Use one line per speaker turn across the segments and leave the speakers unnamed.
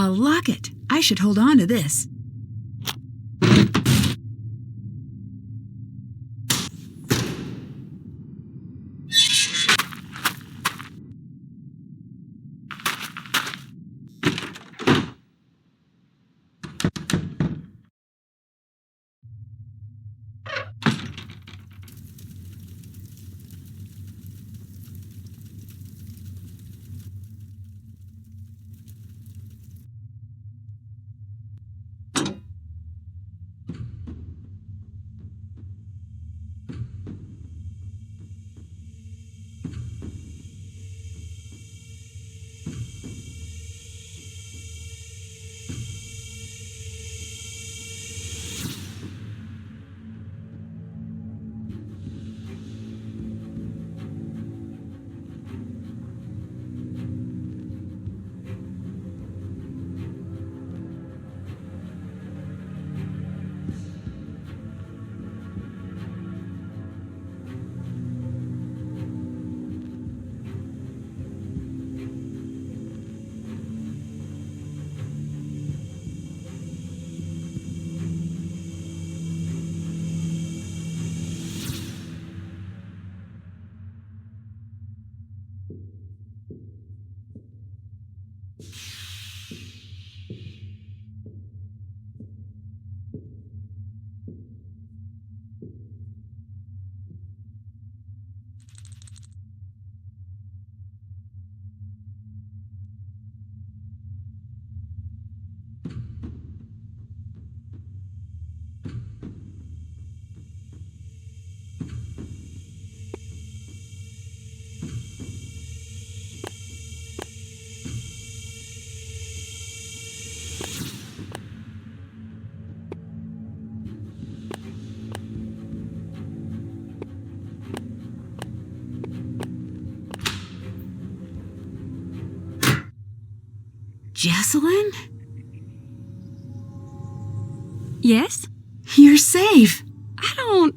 A locket. I should hold on to this. Jessalyn?
Yes?
You're safe.
I don't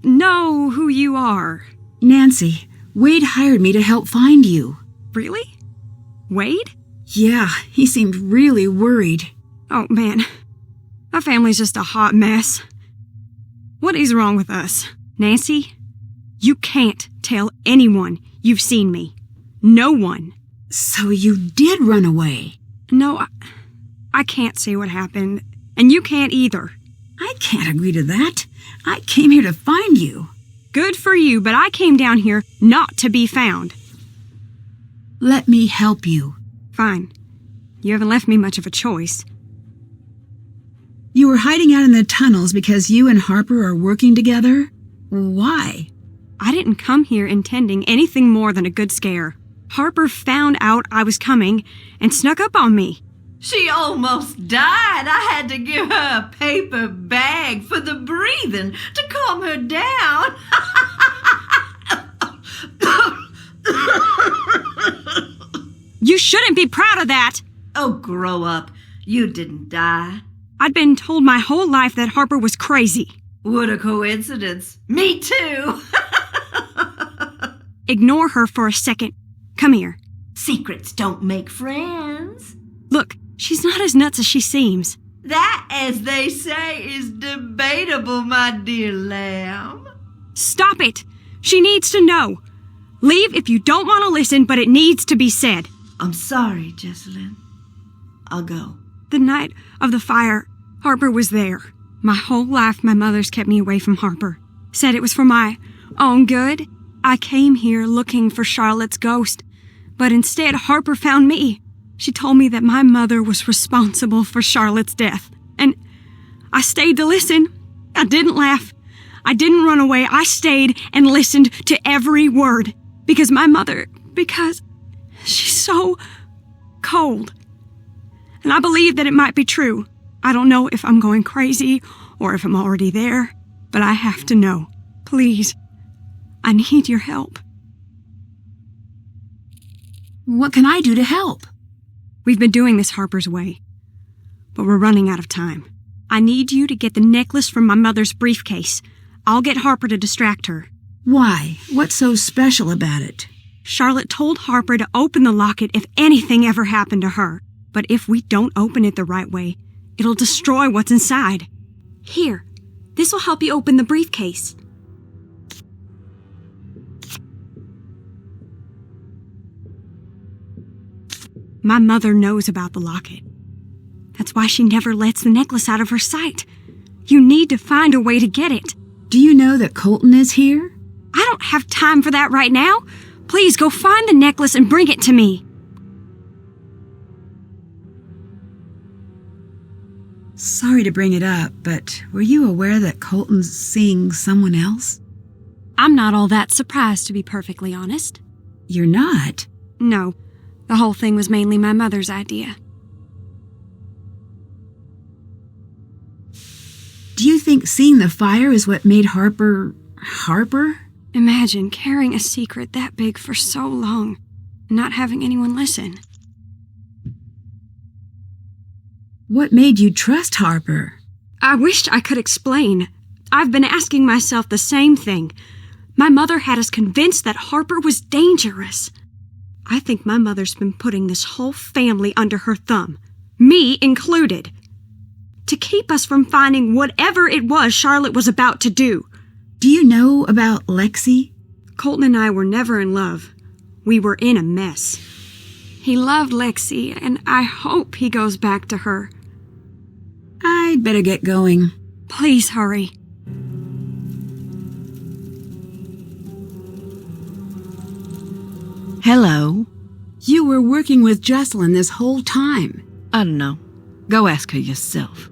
know who you are.
Nancy, Wade hired me to help find you.
Really? Wade?
Yeah, he seemed really worried.
Oh, man. Our family's just a hot mess. What is wrong with us? Nancy, you can't tell anyone you've seen me. No one.
So you did run away?
No, I can't say what happened, and you can't either.
I can't agree to that. I came here to find you.
Good for you, but I came down here not to be found.
Let me help you.
Fine. You haven't left me much of a choice.
You were hiding out in the tunnels because you and Harper are working together? Why?
I didn't come here intending anything more than a good scare. Harper found out I was coming and snuck up on me.
She almost died. I had to give her a paper bag for the breathing to calm her down.
You shouldn't be proud of that.
Oh, grow up. You didn't die.
I'd been told my whole life that Harper was crazy.
What a coincidence. Me too.
Ignore her for a second. Come here.
Secrets don't make friends.
Look, she's not as nuts as she seems.
That, as they say, is debatable, my dear lamb.
Stop it! She needs to know. Leave if you don't want to listen, but it needs to be said.
I'm sorry, Jessalyn. I'll go.
The night of the fire, Harper was there. My whole life, my mother's kept me away from Harper. Said it was for my own good. I came here looking for Charlotte's ghost, but instead Harper found me. She told me that my mother was responsible for Charlotte's death, and I stayed to listen. I didn't laugh. I didn't run away. I stayed and listened to every word, because she's so cold. And I believe that it might be true. I don't know if I'm going crazy or if I'm already there, but I have to know. Please, I need your help.
What can I do to help?
We've been doing this Harper's way, but we're running out of time. I need you to get the necklace from my mother's briefcase. I'll get Harper to distract her.
Why? What's so special about it?
Charlotte told Harper to open the locket if anything ever happened to her. But if we don't open it the right way, it'll destroy what's inside. Here, this will help you open the briefcase. My mother knows about the locket. That's why she never lets the necklace out of her sight. You need to find a way to get it.
Do you know that Colton is here?
I don't have time for that right now. Please go find the necklace and bring it to me.
Sorry to bring it up, but were you aware that Colton's seeing someone else?
I'm not all that surprised, to be perfectly honest.
You're not?
No, the whole thing was mainly my mother's idea.
Do you think seeing the fire is what made Harper...
Imagine carrying a secret that big for so long and not having anyone listen.
What made you trust Harper?
I wished I could explain. I've been asking myself the same thing. My mother had us convinced that Harper was dangerous. I think my mother's been putting this whole family under her thumb, me included, to keep us from finding whatever it was Charlotte was about to do.
Do you know about Lexi?
Colton and I were never in love. We were in a mess. He loved Lexi, and I hope he goes back to her.
I'd better get going.
Please hurry.
Hello.
You were working with Jessalyn this whole time.
I don't know. Go ask her yourself.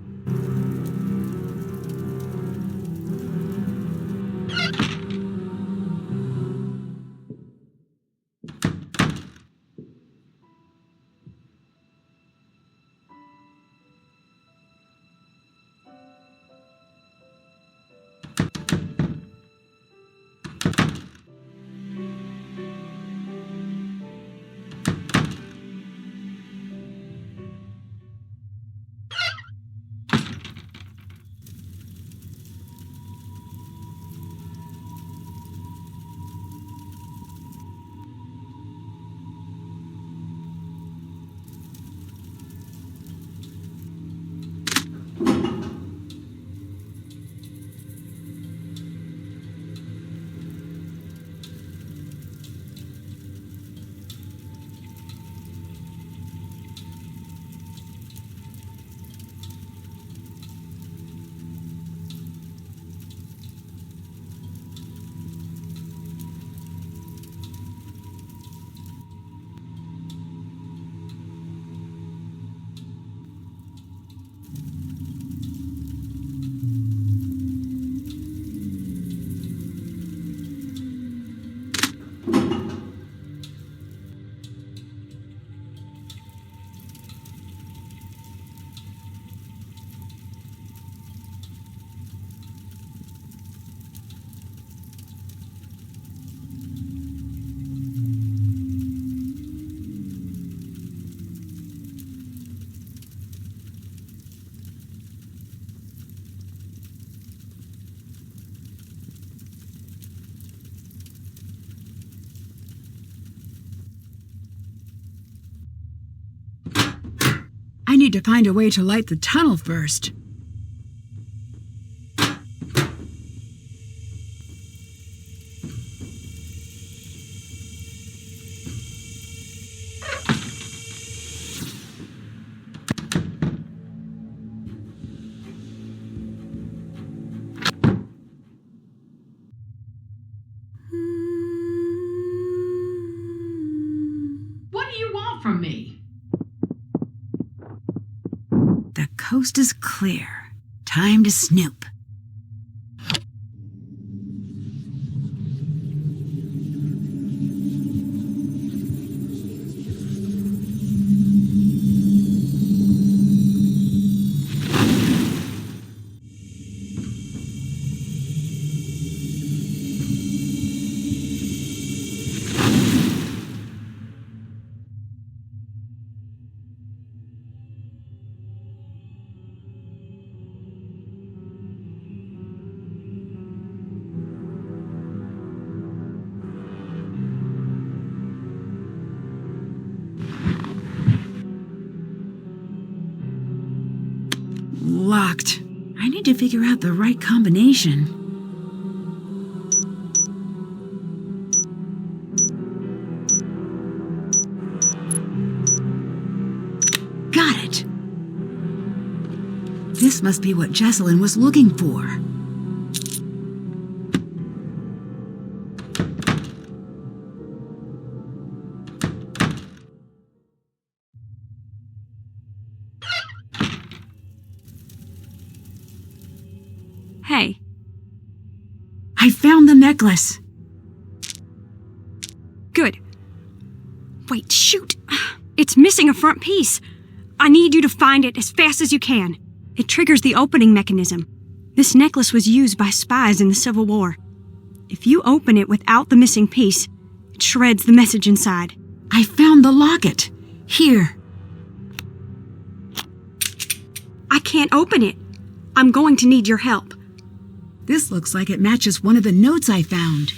I need to find a way to light the tunnel first.
What do you want from me?
The coast is clear. Time to snoop. locked. I need to figure out the right combination. Got it. This must be what Jessalyn was looking for.
Hey,
I found the necklace.
good. Wait, shoot. It's missing a front piece. I need you to find it as fast as you can. It triggers the opening mechanism. This necklace was used by spies in the Civil War. If you open it without the missing piece, it shreds the message inside.
I found the locket. Here.
I can't open it. I'm going to need your help.
This looks like it matches one of the notes I found.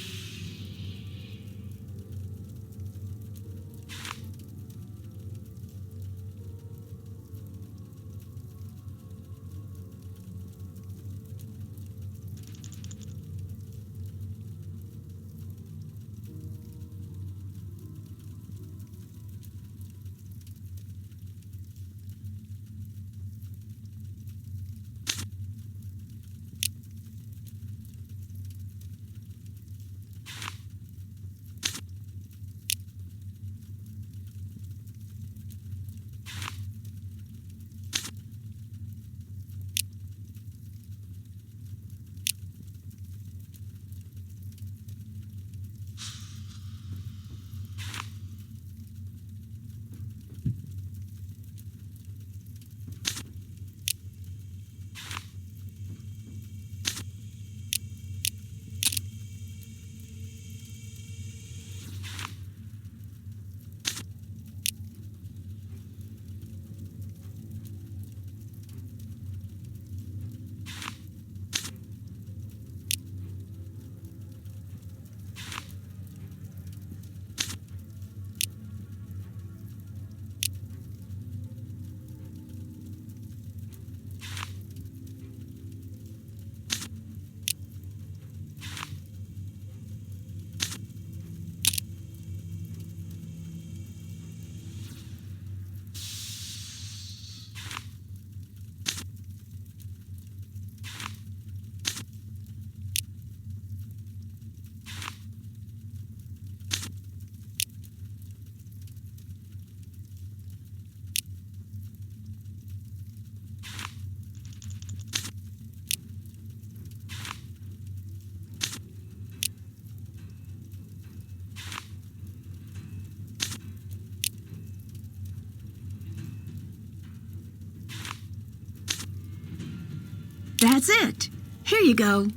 That's it. Here you go.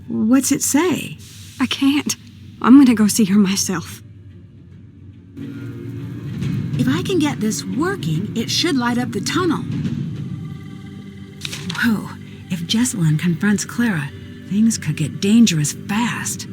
What's it say?
I can't. I'm gonna go see her myself.
If I can get this working, it should light up the tunnel. Whoa, if Jessalyn confronts Clara, things could get dangerous fast.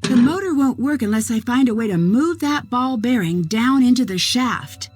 The motor won't work unless I find a way to move that ball bearing down into the shaft.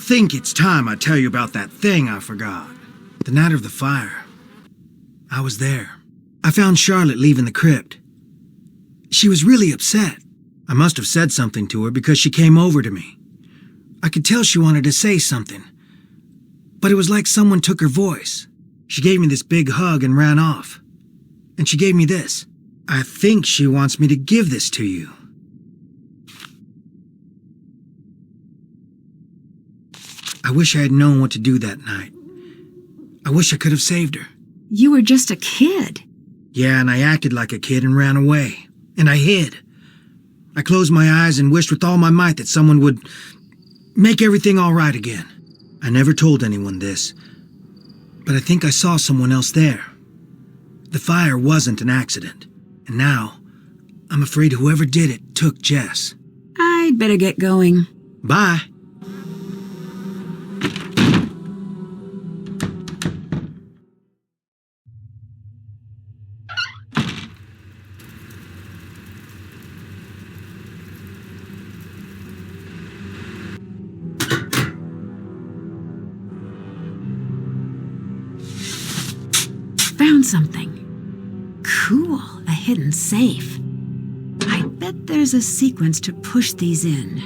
think it's time I tell you about that thing I forgot. The night of the fire. I was there. I found Charlotte leaving the crypt. She was really upset. I must have said something to her because she came over to me. I could tell she wanted to say something, but it was like someone took her voice. She gave me this big hug and ran off. And she gave me this. I think she wants me to give this to you. I wish I had known what to do that night. I wish I could have saved her.
You were just a kid.
Yeah, and I acted like a kid and ran away. And I hid. I closed my eyes and wished with all my might that someone would make everything all right again. I never told anyone this, but I think I saw someone else there. The fire wasn't an accident, and now I'm afraid whoever did it took Jess.
I'd better get going.
Bye.
Found something. Cool, a hidden safe. I bet there's a sequence to push these in.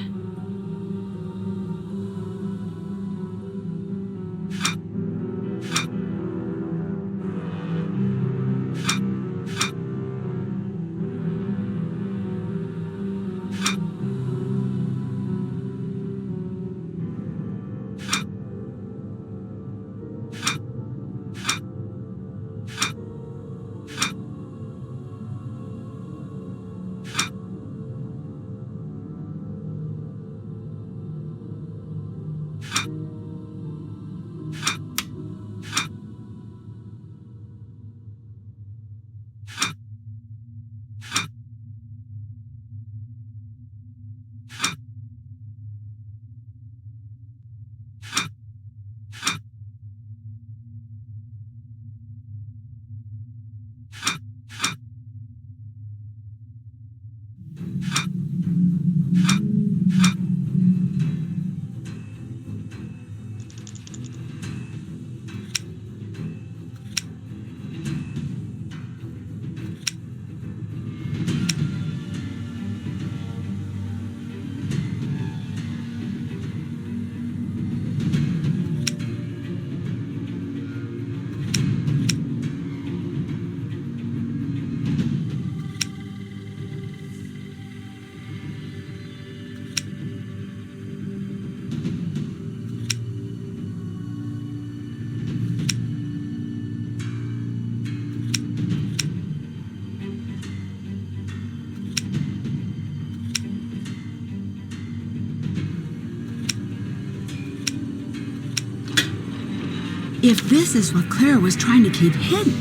If this is what Clara was trying to keep hidden,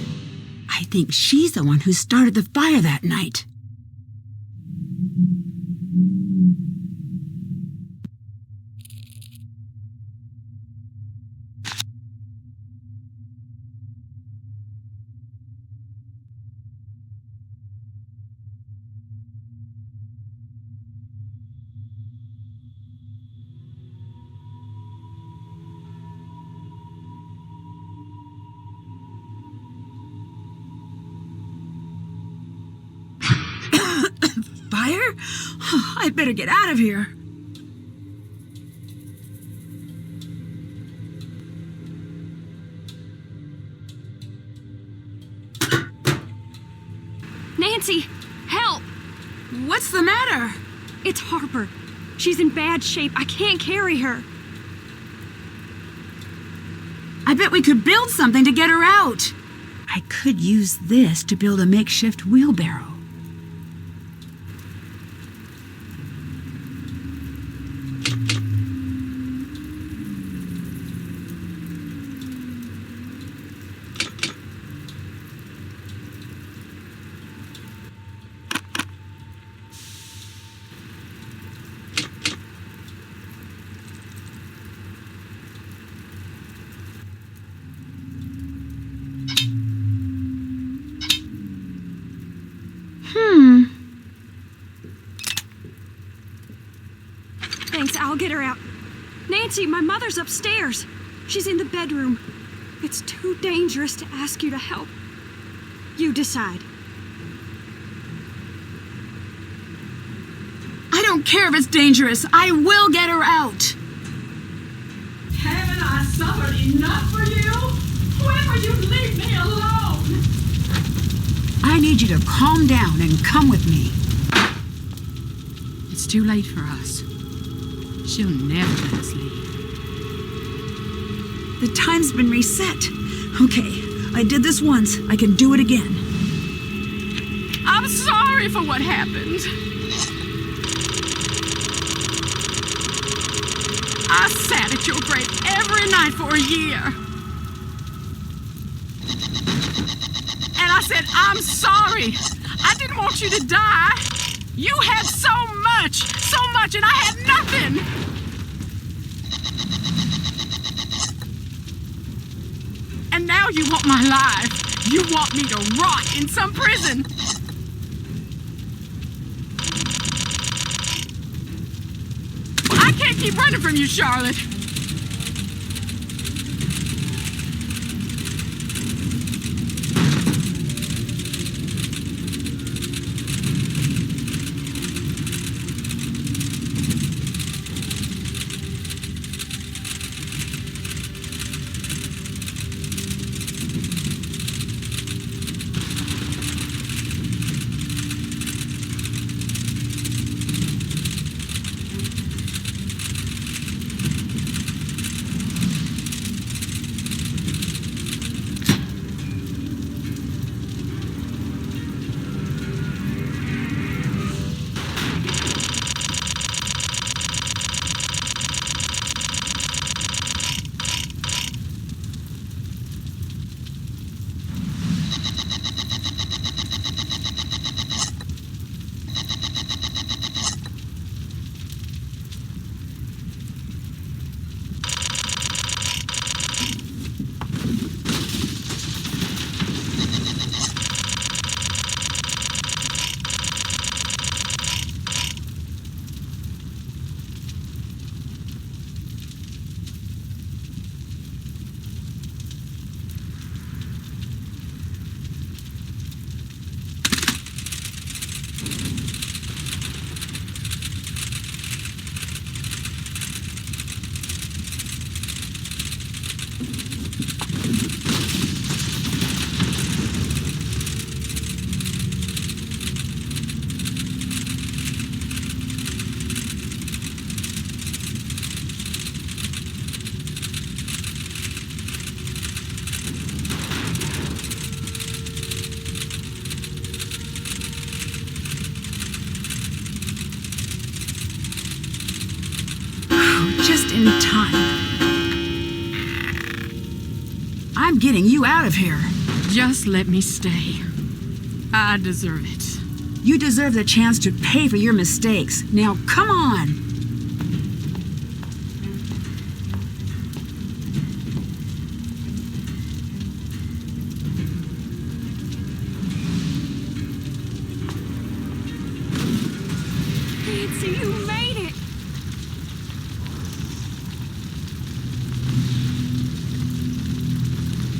I think she's the one who started the fire that night. Fire? I'd better get out of here.
Nancy, help!
What's the matter?
It's Harper. She's in bad shape. I can't carry her.
I bet we could build something to get her out. I could use this to build a makeshift wheelbarrow.
Thanks, I'll get her out. Nancy, my mother's upstairs. She's in the bedroom. It's too dangerous to ask you to help. You decide.
I don't care if it's dangerous. I will get her out.
Haven't I suffered enough for you? When will you leave me alone?
I need you to calm down and come with me.
It's too late for us. She'll never let us leave.
The time's been reset. Okay, I did this once. I can do it again.
I'm sorry for what happened. I sat at your grave every night for a year. And I said, I'm sorry. I didn't want you to die. You had so much, and I had nothing. And now you want my life. You want me to rot in some prison. I can't keep running from you, Charlotte.
Just in time. I'm getting you out of here.
Just let me stay. I deserve it.
You deserve the chance to pay for your mistakes. Now, come on.
Nancy, you made it.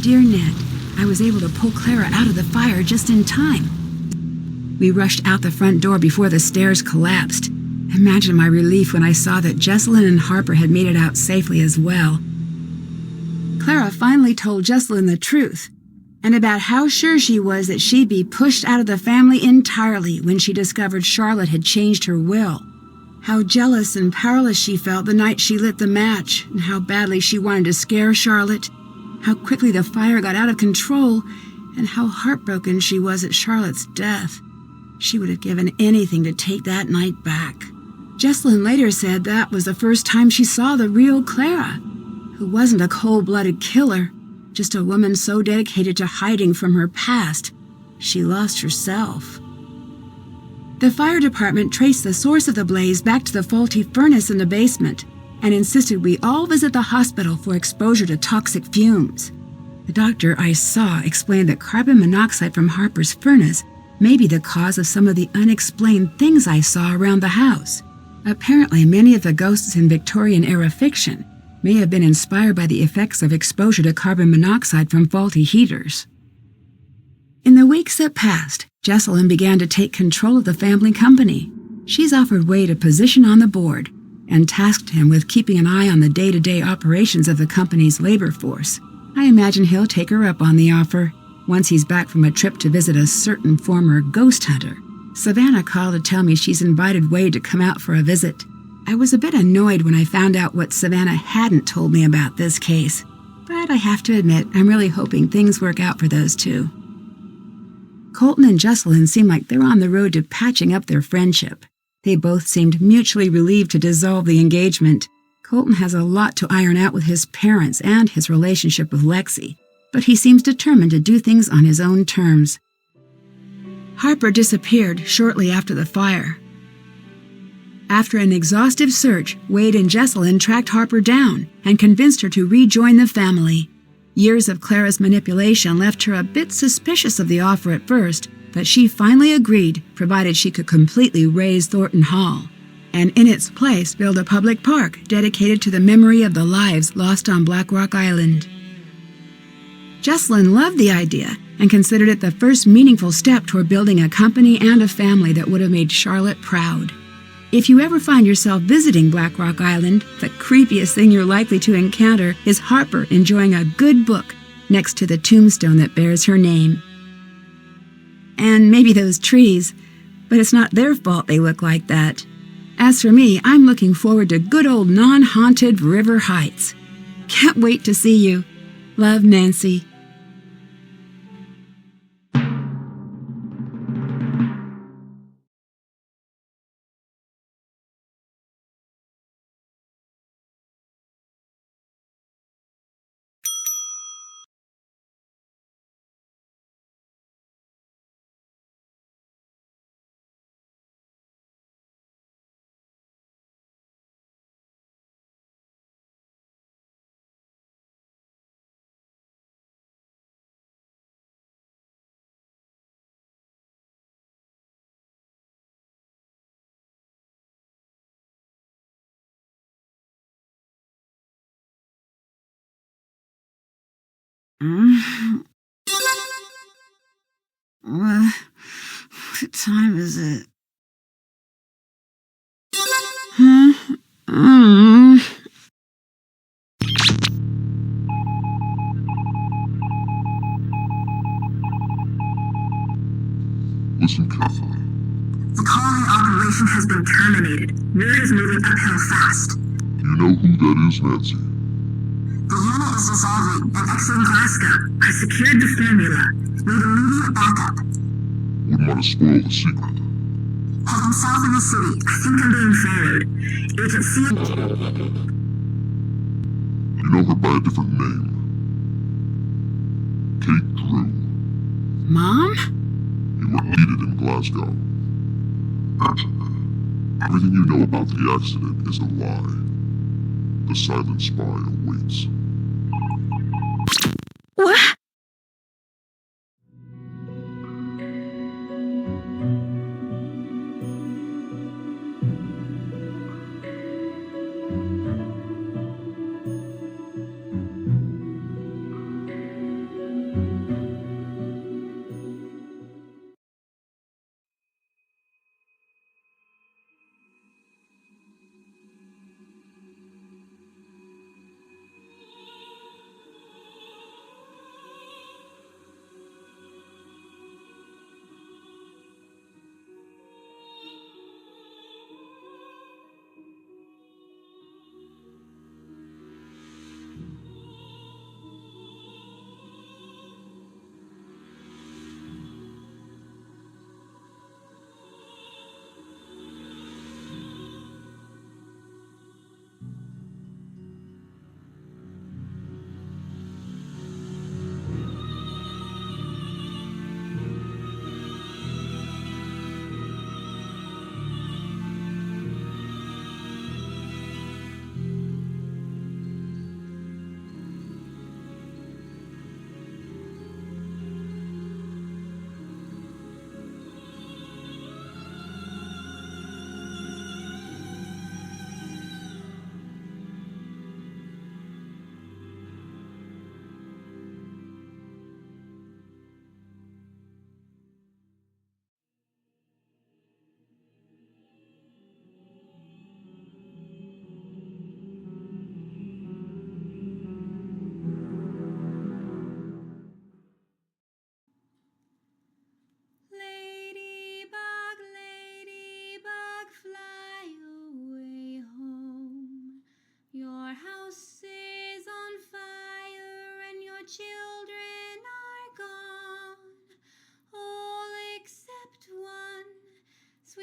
Dear Ned, I was able to pull Clara out of the fire just in time. We rushed out the front door before the stairs collapsed. Imagine my relief when I saw that Jessalyn and Harper had made it out safely as well. Clara finally told Jessalyn the truth, and about how sure she was that she'd be pushed out of the family entirely when she discovered Charlotte had changed her will. How jealous and powerless she felt the night she lit the match, and how badly she wanted to scare Charlotte. How quickly the fire got out of control, and how heartbroken she was at Charlotte's death. She would have given anything to take that night back. Jessalyn later said that was the first time she saw the real Clara, who wasn't a cold-blooded killer, just a woman so dedicated to hiding from her past, she lost herself. The fire department traced the source of the blaze back to the faulty furnace in the basement, and insisted we all visit the hospital for exposure to toxic fumes. The doctor I saw explained that carbon monoxide from Harper's furnace may be the cause of some of the unexplained things I saw around the house. Apparently, many of the ghosts in Victorian-era fiction may have been inspired by the effects of exposure to carbon monoxide from faulty heaters. In the weeks that passed, Jessalyn began to take control of the family company. She's offered Wade a position on the board and tasked him with keeping an eye on the day-to-day operations of the company's labor force. I imagine he'll take her up on the offer once he's back from a trip to visit a certain former ghost hunter. Savannah called to tell me she's invited Wade to come out for a visit. I was a bit annoyed when I found out what Savannah hadn't told me about this case, but I have to admit I'm really hoping things work out for those two. Colton and Jessalyn seem like they're on the road to patching up their friendship. They both seemed mutually relieved to dissolve the engagement. Colton has a lot to iron out with his parents and his relationship with Lexi, but he seems determined to do things on his own terms. Harper disappeared shortly after the fire. After an exhaustive search, Wade and Jessalyn tracked Harper down and convinced her to rejoin the family. Years of Clara's manipulation left her a bit suspicious of the offer at first, but she finally agreed, provided she could completely raze Thornton Hall, and in its place build a public park dedicated to the memory of the lives lost on Black Rock Island. Jessalyn loved the idea and considered it the first meaningful step toward building a company and a family that would have made Charlotte proud. If you ever find yourself visiting Black Rock Island, the creepiest thing you're likely to encounter is Harper enjoying a good book next to the tombstone that bears her name. And maybe those trees, but it's not their fault they look like that. As for me, I'm looking forward to good old non-haunted River Heights. Can't wait to see you. Love, Nancy. What time is it?
Listen carefully.
The calling operation has been terminated. Word is moving uphill fast.
Do you know who that is, Nancy?
The unit is dissolving and exiting Glasgow. I secured the formula. Need immediate backup.
Wouldn't want to spoil the secret.
Heading south in the city. I think I'm being followed. Agent C.
You know her by a different name. Kate Drew.
Mom?
You were needed in Glasgow. Everything you know about the accident is a lie. The silent spy awaits.
What?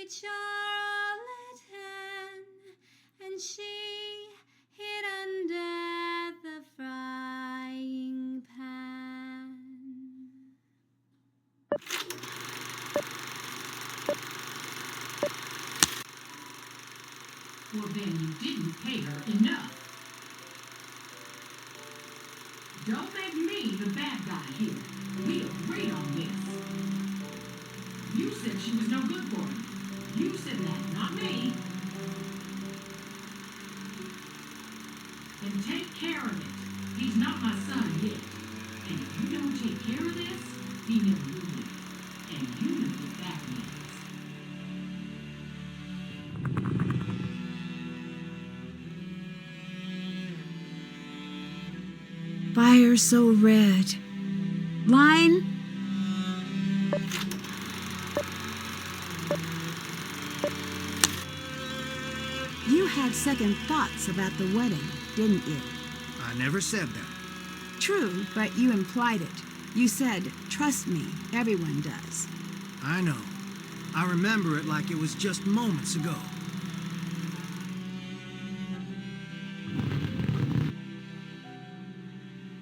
sweet Charlotte hen, and she hid under the frying pan.
Well, then you didn't pay her enough. Don't make me the bad guy here. We agreed on this. You said she was no good for him. You said that, not me. Then take care of it. He's not my son yet. And if you don't take care of this, he never will be. And you know what that means.
Fire so red. Line? You had second thoughts about the wedding, didn't you?
I never said that.
True, but you implied it. You said, trust me, everyone does.
I know. I remember it like it was just moments ago.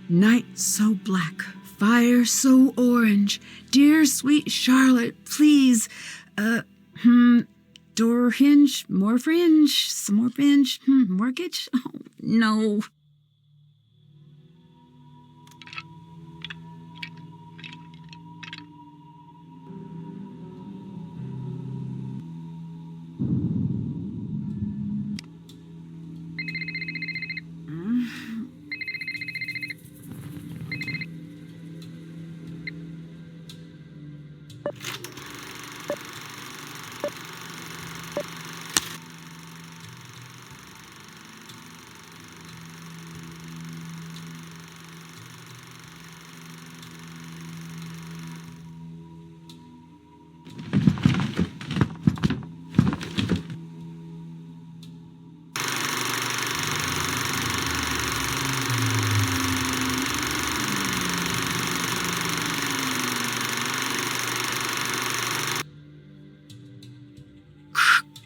Night so black, fire so orange. Dear sweet Charlotte, please, door hinge, more fringe, some more fringe, mortgage? Oh, no.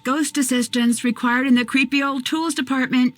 Ghost assistance required in the creepy old tools department.